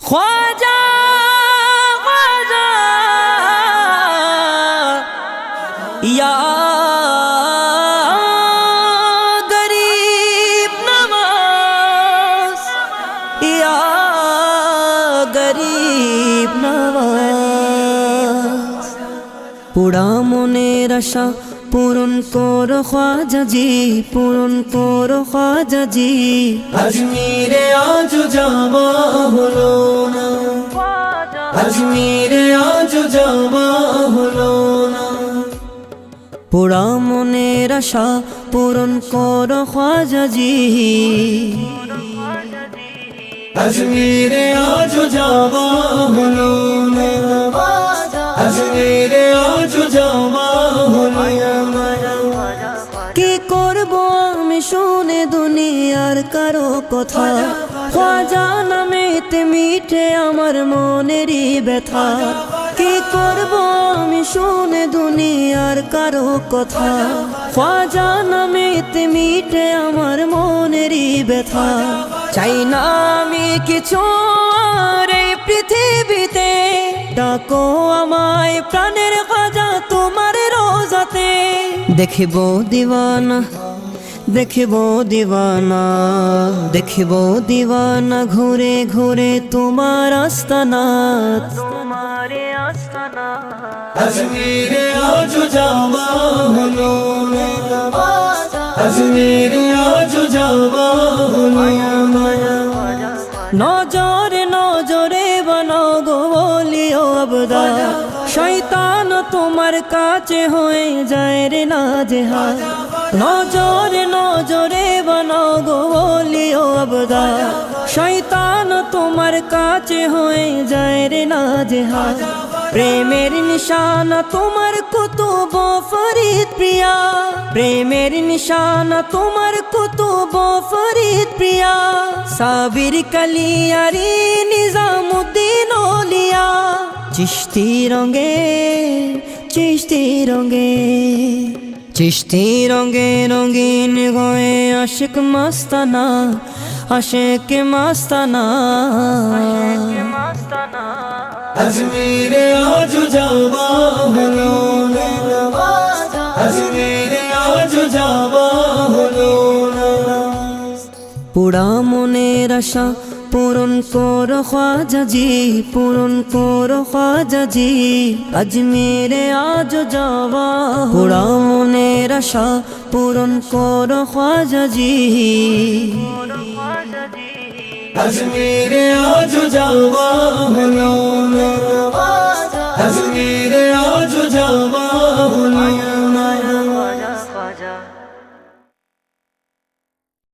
ख्वाजा ख्वाजा या गरीब नवाज, या गरीब नवाज। পোড়া মনের আশা পূরণ করো খ্বাজা জি, পূরণ করো খ্বাজা জি। আজমিরে আজ যাওয়া হলো না, আজমিরে আজ যাওয়া হলো না। পোড়া মনের আশা পূরণ করো খ্বাজা জি, আজমিরে আজ যাওয়া হলো না, আজমিরে আজ যাওয়া হলো না। কি করব আমি শুনে দুনিয়ার কারো কথা, খ্বাজা নামেতে মিঠে আমার মনেরই ব্যথা। কি করব আমি শুনে দুনিয়ার কারো কথা, খ্বাজা নামেতে মিঠে আমার মনেরই ব্যথা। চাই না আমি কিছু আর এই পৃথিবীতে, ডাকো আমায় প্রাণের খ্বাজা তোমার রোজাতে। দেখিব দিওয়ানা, দেখিব দিওয়ানা, দেখিব দিওয়ানা ঘুরে ঘুরে তোমার আস্তানা, তোমার আস্তানা। আজমিরে আজ যাওয়া হলো না, আজমিরে আজ যাওয়া হলো না। নজরে নজরে বানাও গো বলিও আবদার, শয়তান তোমার কাছে হয়ে যায় রে নাজেহাল। নজরে নজরে বানাও গো বলিও আবদার, শয়তান তোমার কাছে হয়ে যায় রে নাজেহাল। প্রেমের নিশানা তোমার কুতুব ফরিদ প্রিয়া, প্রেমের নিশানা তোমার কুতুব ফরিদ প্রিয়া। সাবির কালিয়ারি নিজামুদ্দিন ওলিয়া, চিশতি রঙে চিশতি রঙে, চিশতি রঙে রঙিন হয়ে আশিক মাস্তানা, আশিক মাস্তানা। আজমিরে আজ যাওয়া হলো না, আজমিরে আজ যাওয়া হলো না। পোড়া মনের আশা পূরণ করো খ্বাজা জি, পূরণ করো খ্বাজা জি। আজমিরে আজ যাওয়া, পোড়া মনের আশা পূরণ করো খ্বাজা জি, আজমিরে আজ যাওয়া হলো না, আজমিরে আজ যাওয়া হলো না।